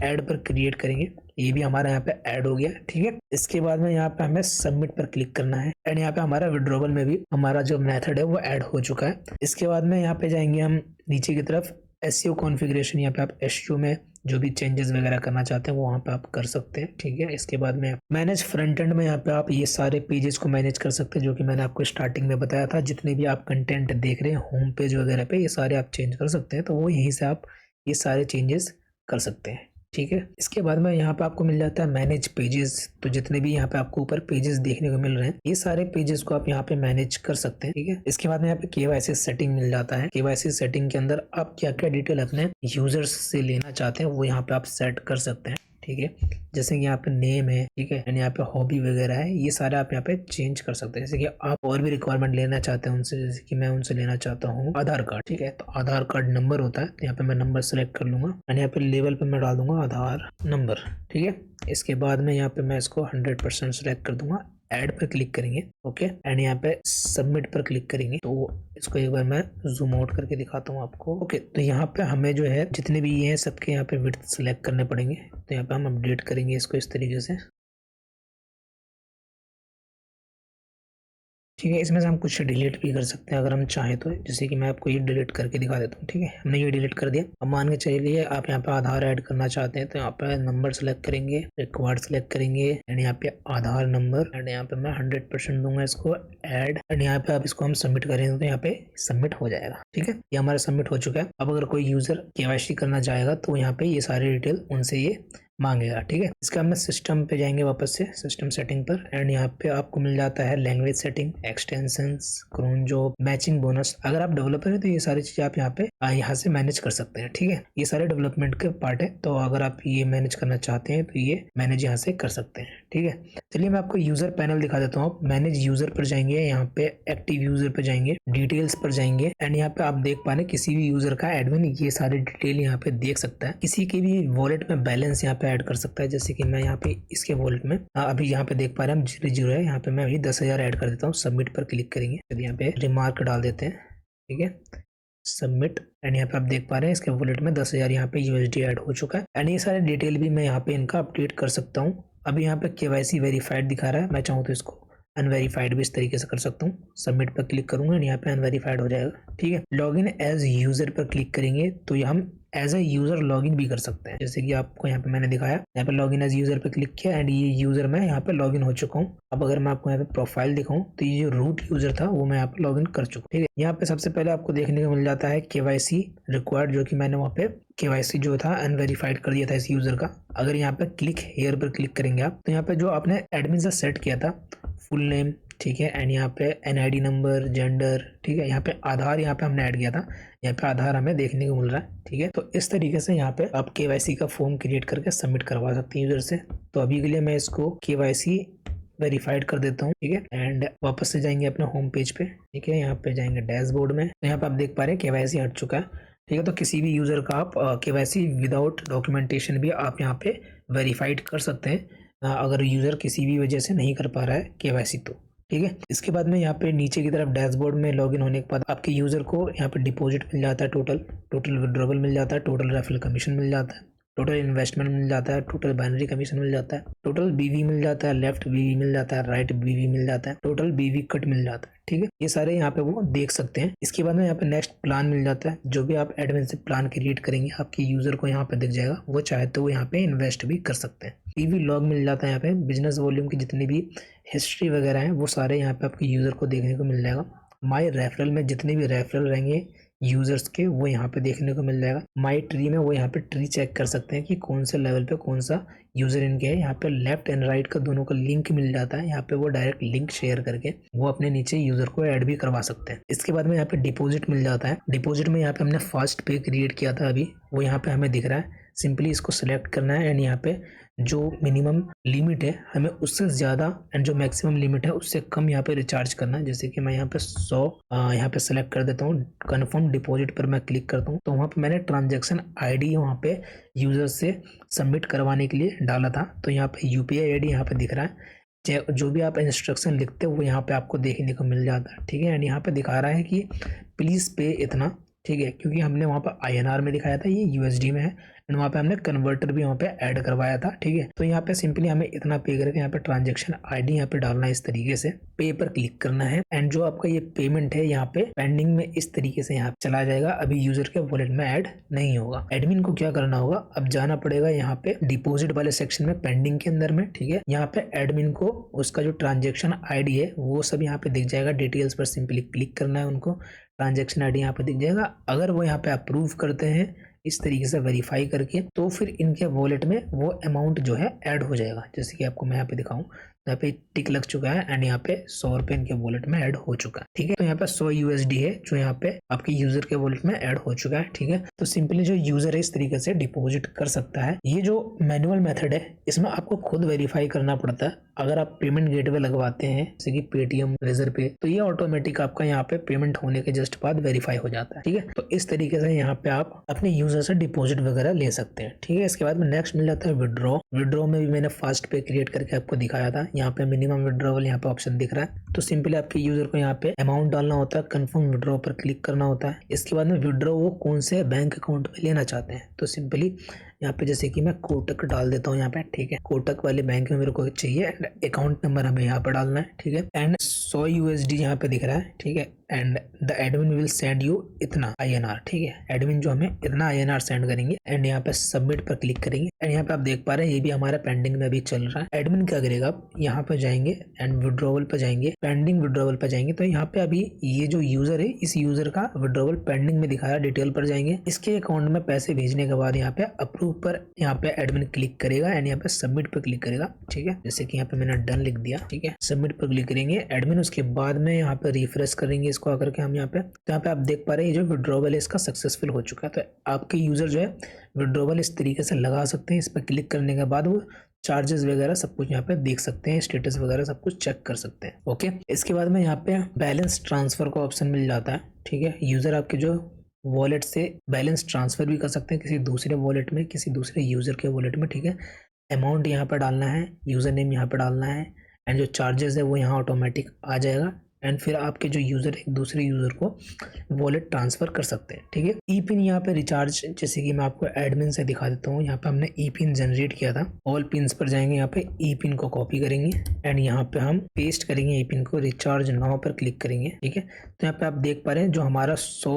ऐड पर क्रिएट करेंगे, ये भी हमारा यहाँ पे ऐड हो गया, ठीक है। इसके बाद में यहाँ पे हमें सबमिट पर क्लिक करना है एंड यहाँ पे हमारा विड्रॉवल में भी हमारा जो मेथड है वो ऐड हो चुका है। इसके बाद में यहाँ पे जाएंगे हम नीचे की तरफ, एसईओ कॉन्फ़िगरेशन, यहाँ पे आप एसईओ में जो भी चेंजेस वगैरह करना चाहते हैं वो वहाँ पे आप कर सकते हैं, ठीक है। इसके बाद में मैनेज फ्रंट एंड में यहाँ पे आप ये सारे पेजेस को मैनेज कर सकते हैं, जो कि मैंने आपको स्टार्टिंग में बताया था। जितने भी आप कंटेंट देख रहे हैं होम पेज वगैरह पे, ये सारे आप चेंज कर सकते हैं, तो वो यहीं से आप ये सारे चेंजेस कर सकते हैं, ठीक है। इसके बाद में यहाँ पे आपको मिल जाता है मैनेज पेजेस। तो जितने भी यहाँ पे आपको ऊपर पेजेस देखने को मिल रहे हैं, ये सारे पेजेस को आप यहाँ पे मैनेज कर सकते हैं, ठीक है। इसके बाद में यहाँ पे केवाईसी सेटिंग मिल जाता है। केवाईसी सेटिंग के अंदर आप क्या क्या डिटेल अपने यूजर्स से लेना चाहते हैं वो यहाँ पे आप सेट कर सकते हैं, ठीक है। जैसे कि यहाँ पे नेम है, ठीक है, एंड यहाँ पे हॉबी वगैरह है, ये सारे आप यहाँ पे चेंज कर सकते हैं। जैसे कि आप और भी रिक्वायरमेंट लेना चाहते हैं उनसे, जैसे कि मैं उनसे लेना चाहता हूँ आधार कार्ड, ठीक है। तो आधार कार्ड नंबर होता है, तो यहाँ पे मैं नंबर सेलेक्ट कर लूंगा एंड यहाँ पे लेवल पे मैं डाल दूंगा आधार नंबर, ठीक है। इसके बाद में यहाँ पे मैं इसको 100% सेलेक्ट कर दूंगा, ऐड पर क्लिक करेंगे, ओके, एंड यहाँ पे सबमिट पर क्लिक करेंगे। तो इसको एक बार मैं जूम आउट करके दिखाता हूँ आपको, ओके। तो यहाँ पे हमें जो है जितने भी ये हैं सबके यहाँ पे विड्थ सेलेक्ट करने पड़ेंगे। तो यहाँ पे हम अपडेट करेंगे इसको इस तरीके से, ठीक है। इसमें से हम कुछ डिलीट भी कर सकते हैं अगर हम चाहें तो, जैसे कि मैं आपको ये डिलीट करके दिखा देता हूँ, ठीक है। हमने ये डिलीट कर दिया। अब मान के चलिए आप यहाँ पे आधार ऐड करना चाहते हैं, तो यहाँ पे नंबर सेलेक्ट करेंगे, रिक्वायर्ड सेलेक्ट करेंगे एंड यहाँ पे आधार नंबर एंड यहाँ पे मैं 100% दूंगा इसको ऐड एंड यहाँ पे आप इसको हम सबमिट करेंगे तो यहाँ पे सबमिट हो जाएगा, ठीक है। ये हमारा सबमिट हो चुका है। अब अगर कोई यूजर केवाईसी करना चाहेगा तो यहाँ पे ये सारे डिटेल उनसे ये मांगेगा, ठीक है। इसका हम सिस्टम पे जाएंगे वापस से, सिस्टम सेटिंग पर एंड यहाँ पे आपको मिल जाता है language setting, extensions, cron job, matching bonus. अगर आप डेवलपर हैं तो ये सारी चीजें आप यहाँ से मैनेज कर सकते हैं, ठीक है। ये सारे डेवलपमेंट के पार्ट है, तो अगर आप ये मैनेज करना चाहते हैं तो ये मैनेज यहाँ से कर सकते हैं, ठीक है। चलिए मैं आपको यूजर पैनल दिखा देता हूँ। मैनेज यूजर पर जाएंगे, यहाँ पे एक्टिव यूजर पर जाएंगे, डिटेल्स पर जाएंगे एंड यहाँ पे आप देख पा रहे किसी भी यूजर का एडमिन ये सारे डिटेल यहाँ पे देख सकता है। किसी के भी वॉलेट में बैलेंस यहाँ पे ऐड कर सकता है। जैसे कि मैं यहाँ पे इसके वॉलेट में अभी यहाँ पे देख पा रहे हैं हम 0 है, यहाँ पे मैं अभी 10,000 ऐड कर देता हूँ। सबमिट पर क्लिक करेंगे, तो यहाँ पे रिमार्क डाल देते हैं, ठीक है, सबमिट एंड यहाँ पे आप देख पा रहे हैं इसके वॉलेट में 10,000 यहाँ पे यूएसडी ऐड हो चुका है एंड ये सारे डिटेल भी मैं यहाँ पे इनका अपडेट कर सकता हूँ। अभी यहाँ पे केवाईसी वेरीफाइड दिखा रहा है, मैं चाहूँ तो इसको अनवेरीफाइड भी इस तरीके से कर सकता हूँ। सबमिट पर क्लिक करूंगा एंड यहाँ पे अनवेरीफाइड हो जाएगा, ठीक है। लॉगिन एज यूजर पर क्लिक करेंगे तो ये हम एज ए यूजर लॉगिन भी कर सकते हैं, जैसे कि आपको यहाँ पे मैंने दिखाया। यहाँ पे लॉगिन एज यूजर पे क्लिक किया एंड ये यूजर मैं यहाँ पे लॉगिन हो चुका हूँ। अब अगर मैं आपको यहाँ पे प्रोफाइल दिखाऊं तो ये जो रूट यूजर था वो मैं यहाँ पे लॉगिन कर चुका हूँ, ठीक है। यहाँ पे सबसे पहले आपको देखने को मिल जाता है केवाईसी रिक्वायर्ड, जो कि मैंने वहाँ पे केवाईसी जो था अनवेरीफाइड कर दिया था इस यूजर का। अगर यहाँ पे क्लिक हेयर पर क्लिक करेंगे आप तो यहाँ पे जो आपने एडमिन से सेट किया था फुल नेम, ठीक है, एंड यहाँ पे एनआईडी नंबर, जेंडर, ठीक है, यहाँ पे आधार यहाँ पे हमने ऐड किया था, यहाँ पे आधार हमें देखने को मिल रहा है, ठीक है। तो इस तरीके से यहाँ पे आप केवाईसी का फॉर्म क्रिएट करके सबमिट करवा सकते हैं यूजर से। तो अभी के लिए मैं इसको केवाईसी वेरीफाइड कर देता हूँ, ठीक है, एंड वापस से जाएंगे अपने होम पेज पे, ठीक है। यहाँ पे जाएंगे डैशबोर्ड में, तो यहाँ पे आप देख पा रहे हैं केवाईसी हट चुका है, ठीक है। तो किसी भी यूजर का आप केवाईसी विदाउट डॉक्यूमेंटेशन भी आप यहाँ पे वेरीफाइड कर सकते हैं अगर यूजर किसी भी वजह से नहीं कर पा रहा है केवाईसी तो, ठीक है। इसके बाद में यहाँ पे नीचे की तरफ डैशबोर्ड में लॉगिन होने के बाद आपके यूजर को यहाँ पे डिपॉजिट मिल जाता है, टोटल विड्रॉवल मिल जाता है, टोटल रेफरल कमीशन मिल जाता है, टोटल इन्वेस्टमेंट मिल जाता है, टोटल बाइनरी कमीशन मिल जाता है, टोटल बीवी मिल जाता है, लेफ्ट बीवी मिल जाता है, राइट बीवी मिल जाता है, टोटल बीवी कट मिल जाता है, ठीक है। ये सारे यहाँ पे वो देख सकते हैं। इसके बाद में यहाँ पे नेक्स्ट प्लान मिल जाता है। जो भी आप एडमिन से प्लान क्रिएट करेंगे आपके यूजर को यहाँ पे दिख जाएगा, वो चाहे तो वो यहाँ पे इन्वेस्ट भी कर सकते हैं। पीवी लॉग मिल जाता है, यहाँ पे बिजनेस वॉल्यूम की जितनी भी हिस्ट्री वगैरह है वो सारे यहाँ पे आपके यूजर को देखने को मिल जाएगा। माई रेफरल में जितने भी रेफरल रहेंगे यूजर्स के वो यहाँ पे देखने को मिल जाएगा। माई ट्री में वो यहाँ पे ट्री चेक कर सकते हैं कि कौन से लेवल पे कौन सा यूजर इनके है। यहाँ पे लेफ्ट एंड राइट का दोनों का लिंक मिल जाता है, यहाँ पे वो डायरेक्ट लिंक शेयर करके वो अपने नीचे यूजर को ऐड भी करवा सकते हैं। इसके बाद में यहाँ पे डिपॉजिट मिल जाता है। डिपॉजिट में यहाँ पे हमने फास्ट पे क्रिएट किया था अभी, वो यहाँ पे हमें दिख रहा है। सिंपली इसको सिलेक्ट करना है एंड यहाँ पे जो मिनिमम लिमिट है हमें उससे ज़्यादा एंड जो मैक्सिमम लिमिट है उससे कम यहाँ पे रिचार्ज करना है। जैसे कि मैं यहाँ पे 100 यहाँ पे सेलेक्ट कर देता हूँ। कन्फर्म डिपॉजिट पर मैं क्लिक करता हूँ तो वहाँ पे मैंने ट्रांजैक्शन आईडी वहाँ पे यूजर से सबमिट करवाने के लिए डाला था। तो यहाँ पे यूपीआई आईडी यहाँ पे दिख रहा है। जो भी आप इंस्ट्रक्शन लिखते हो वो यहाँ पे आपको देखने को मिल जाता है, ठीक है। एंड यहाँ पे दिखा रहा है कि प्लीज़ पे इतना, ठीक है, क्योंकि हमने वहाँ पर INR में दिखाया था, ये USD में है एंड वहाँ पे हमने कन्वर्टर भी वहाँ पे ऐड करवाया था, ठीक है। तो यहाँ पे सिंपली हमें इतना पे करके यहाँ पे ट्रांजेक्शन आईडी यहाँ पे डालना है, इस तरीके से पे पर क्लिक करना है एंड जो आपका ये पेमेंट है यहाँ पे पेंडिंग में इस तरीके से यहाँ चला जाएगा, अभी यूजर के वॉलेट में ऐड नहीं होगा। एडमिन को क्या करना होगा, अब जाना पड़ेगा यहाँ पे डिपॉजिट वाले सेक्शन में पेंडिंग के अंदर में, ठीक है। यहाँ पे एडमिन को उसका जो ट्रांजेक्शन आईडी है वो सब यहाँ पे दिख जाएगा, डिटेल्स पर सिंपली क्लिक करना है उनको, ट्रांजेक्शन आईडी यहाँ पे दिख जाएगा। अगर वो यहाँ पे अप्रूव करते हैं इस तरीके से वेरीफाई करके, तो फिर इनके वॉलेट में वो अमाउंट जो है ऐड हो जाएगा। जैसे कि आपको मैं यहाँ पे दिखाऊं, यहाँ पे टिक लग चुका है एंड यहाँ पे 100 रुपए इनके वॉलेट में ऐड हो चुका है, ठीक है। तो यहाँ पे 100 USD है जो यहाँ पे आपके यूजर के वॉलेट में ऐड हो चुका है, ठीक है। तो सिंपली जो यूजर है इस तरीके से डिपॉजिट कर सकता है। ये जो मैनुअल मेथड है इसमें आपको खुद वेरीफाई करना पड़ता है। अगर आप पेमेंट गेटवे लगवाते हैं जैसे कि पेटीएम, रेजर पे, तो ये ऑटोमेटिक आपका यहाँ पे पेमेंट होने के जस्ट बाद वेरीफाई हो जाता है, ठीक है। तो इस तरीके से यहाँ पे आप अपने यूजर से डिपॉजिट वगैरह ले सकते हैं, ठीक है। इसके बाद में नेक्स्ट मिल जाता है विड्रॉ। विड्रॉ में भी मैंने फास्ट पे क्रिएट करके आपको दिखाया था। यहाँ पे मिनिमम विड्रॉवल यहाँ पे ऑप्शन दिख रहा है, तो सिंपली आपके यूजर को यहाँ पे अमाउंट डालना होता है, कंफर्म विड्रॉ पर क्लिक करना होता है। इसके बाद में विड्रॉ वो कौन से बैंक अकाउंट में लेना चाहते हैं, तो सिंपली यहाँ पे जैसे कि मैं कोटक डाल देता हूँ यहाँ पे, ठीक है। कोटक वाले बैंक में मेरे को चाहिए एंड अकाउंट नंबर हमें यहाँ पे डालना है, ठीक है। एंड 100 USD यहाँ पे दिख रहा है, ठीक है। And the admin will send you इतना INR, ठीक है। एडमिन जो हमें इतना INR सेंड करेंगे एंड यहाँ पे सबमिट पर क्लिक करेंगे एंड यहाँ पे आप देख पा रहे हैं ये भी हमारा पेंडिंग में अभी चल रहा है। एडमिन क्या करेगा, आप यहाँ पे जाएंगे एंड विड्रॉवल पे जाएंगे, पेंडिंग विड्रॉवल पे जाएंगे, तो यहाँ पे अभी ये जो यूजर है इस यूजर का विड्रॉवल पेंडिंग में दिखा रहा है। डिटेल पर जाएंगे, इसके अकाउंट में पैसे भेजने के बाद यहाँ पे अप्रूव पर यहाँ पे एडमिन क्लिक करेगा एंड यहाँ पे सबमिट पर क्लिक करेगा, ठीक है। जैसे कि यहाँ पे मैंने डन लिख दिया, ठीक है। सबमिट पर क्लिक करेंगे एडमिन, उसके बाद में यहाँ पे रिफ्रेश करेंगे इसको आकर के हम यहाँ पे, तो यहाँ पे आप देख पा रहे हैं ये जो विड्रॉवल है इसका सक्सेसफुल हो चुका है। तो आपके यूजर जो है विड्रॉवल इस तरीके से लगा सकते हैं। इस पर क्लिक करने के बाद वो चार्जेस वगैरह सब कुछ यहाँ पे देख सकते हैं, स्टेटस वगैरह सब कुछ चेक कर सकते हैं, ओके। इसके बाद में यहाँ पे बैलेंस ट्रांसफर का ऑप्शन मिल जाता है, ठीक है। यूजर आपके जो वॉलेट से बैलेंस ट्रांसफर भी कर सकते हैं किसी दूसरे वॉलेट में, किसी दूसरे यूजर के वॉलेट में, ठीक है। अमाउंट यहाँ पर डालना है, यूजर नेम यहाँ पर डालना है एंड जो चार्जेस है वो यहाँ ऑटोमेटिक आ जाएगा एंड फिर आपके जो यूजर एक दूसरे यूजर को वॉलेट ट्रांसफर कर सकते हैं, ठीक है। ई पिन यहाँ पे रिचार्ज, जैसे कि मैं आपको एडमिन से दिखा देता हूँ। यहाँ पे हमने ई पिन जनरेट किया था। ऑल पिन्स पर जाएंगे, यहाँ पे ई पिन को कॉपी करेंगे एंड यहाँ पे हम पेस्ट करेंगे ई पिन को, रिचार्ज नाउ पर क्लिक करेंगे, ठीक है। तो यहाँ पे आप देख पा रहे हैं जो हमारा 100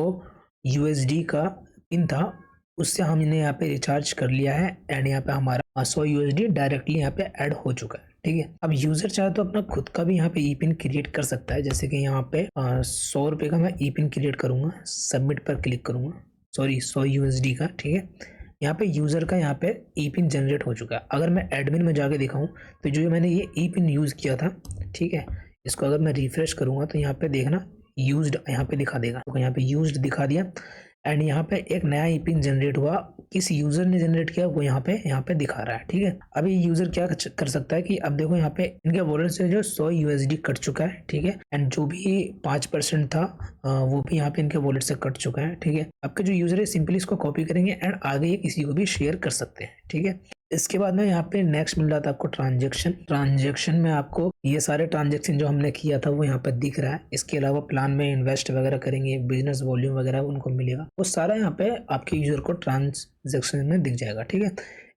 USD का पिन था उससे हमने यहाँ पे रिचार्ज कर लिया है एंड यहाँ पे हमारा 100 USD डायरेक्टली यहाँ पे ऐड हो चुका है, ठीक है। अब यूजर चाहे तो अपना खुद का भी यहाँ पे ई पिन क्रिएट कर सकता है। जैसे कि यहाँ पे 100 रुपये का मैं ई पिन क्रिएट करूंगा, सबमिट पर क्लिक करूंगा, सॉरी 100 USD का, ठीक है। यहाँ पे यूजर का यहाँ पे ई पिन जनरेट हो चुका है। अगर मैं एडमिन में जाके दिखाऊं तो जो मैंने ये ई पिन यूज किया था, ठीक है, इसको अगर मैं रिफ्रेश करूंगा तो यहाँ पे देखना यूज्ड यहाँ पे दिखा देगा, तो यहाँ पे यूज्ड दिखा दिया एंड यहाँ पे एक नया ई पिन जनरेट हुआ। किस यूजर ने जनरेट किया वो यहाँ पे दिखा रहा है, ठीक है। अभी यूजर क्या कर सकता है कि अब देखो यहाँ पे इनके वॉलेट से जो 100 USD कट चुका है, ठीक है। एंड जो भी 5% था वो भी यहाँ पे इनके वॉलेट से कट चुका है, ठीक है। आपके जो यूजर है सिंपली इसको कॉपी करेंगे एंड आगे ये किसी को भी शेयर कर सकते हैं, ठीक है। इसके बाद में यहाँ पे नेक्स्ट मिल रहा था आपको ट्रांजेक्शन में आपको ये सारे ट्रांजेक्शन जो हमने किया था वो यहाँ पे दिख रहा है। इसके अलावा प्लान में इन्वेस्ट वगैरह करेंगे, बिजनेस वॉल्यूम वगैरह उनको मिलेगा, वो सारा यहाँ पे आपके यूजर को ट्रांजेक्शन में दिख जाएगा, ठीक है।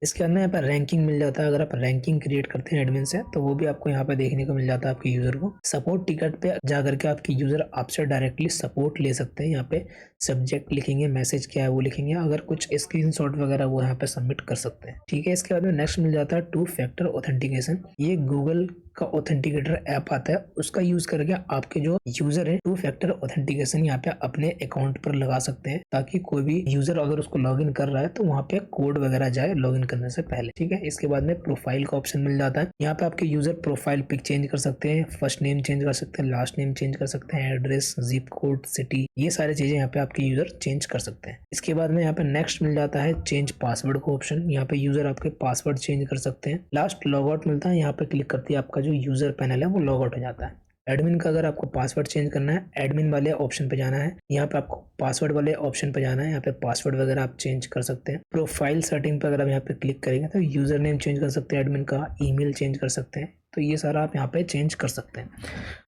इसके अंदर यहाँ पर रैंकिंग मिल जाता है। अगर आप रैंकिंग क्रिएट करते हैं एडमिन से तो वो भी आपको यहाँ पे देखने को मिल जाता है आपके यूजर को। सपोर्ट टिकट पे जाकर के आपके यूजर आपसे डायरेक्टली सपोर्ट ले सकते हैं। यहाँ पे सब्जेक्ट लिखेंगे, मैसेज क्या है वो लिखेंगे, अगर कुछ स्क्रीनशॉट वगैरह वो यहाँ पे सबमिट कर सकते हैं, ठीक है। इसके बाद में नेक्स्ट मिल जाता है 2 फैक्टर ऑथेंटिकेशन। ये गूगल का ऑथेंटिकेटर ऐप आता है, उसका यूज करके आपके जो यूजर है 2 फैक्टर ऑथेंटिकेशन यहाँ पे अपने अकाउंट पर लगा सकते हैं, ताकि कोई भी यूजर अगर उसको लॉगिन कर रहा है तो वहाँ पे कोड वगैरह जाए लॉगिन करने से पहले, ठीक है। इसके बाद में प्रोफाइल का ऑप्शन मिल जाता है। यहाँ पे आपके यूजर प्रोफाइल पिक चेंज कर सकते हैं, फर्स्ट नेम चेंज कर सकते हैं, लास्ट नेम चेंज कर सकते हैं, एड्रेस, जिप कोड, सिटी, ये सारी चीजें यहाँ पे आपके यूजर चेंज कर सकते हैं। इसके बाद में यहाँ पे नेक्स्ट मिल जाता है चेंज पासवर्ड का ऑप्शन। यहाँ पे यूजर आपके पासवर्ड चेंज कर सकते हैं। लास्ट लॉग आउट मिलता है, यहाँ पे क्लिक करते ही आपका जो यूजर पैनल है वो लॉग आउट हो जाता है। एडमिन का अगर आपको पासवर्ड चेंज करना है, एडमिन वाले ऑप्शन पे जाना है, यहाँ पे आपको पासवर्ड वाले ऑप्शन पे जाना है, यहाँ पे पासवर्ड वगैरह आप चेंज कर सकते हैं। प्रोफाइल सेटिंग पे अगर आप यहाँ पे क्लिक करेंगे तो यूजर नेम चेंज कर सकते हैं, एडमिन का ईमेल चेंज कर सकते हैं, तो ये सारा आप यहाँ पे चेंज कर सकते हैं।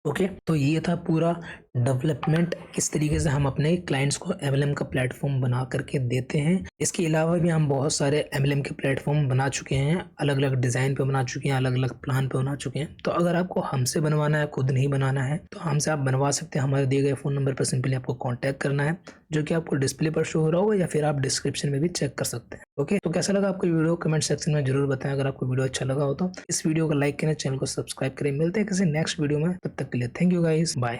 ओके, तो ये था पूरा डेवलपमेंट, किस तरीके से हम अपने क्लाइंट्स को एमएलएम का प्लेटफॉर्म बना करके देते हैं। इसके अलावा भी हम बहुत सारे एमएलएम के प्लेटफॉर्म बना चुके हैं, अलग अलग डिज़ाइन पे बना चुके हैं, अलग अलग प्लान पे बना चुके हैं। तो अगर आपको हमसे बनवाना है, खुद नहीं बनाना है, तो हमसे आप बनवा सकते हैं। हमारे दिए गए फ़ोन नंबर पर सिंपली आपको कॉन्टैक्ट करना है, जो कि आपको डिस्प्ले पर शो हो रहा होगा, या फिर आप डिस्क्रिप्शन में भी चेक कर सकते हैं। ओके, तो कैसा लगा आपको वीडियो कमेंट सेक्शन में जरूर बताएं। अगर आपको वीडियो अच्छा लगा हो तो इस वीडियो को लाइक करें, चैनल को सब्सक्राइब करें। मिलते हैं किसी नेक्स्ट वीडियो में, तब तक के लिए थैंक यू गाइस, बाय।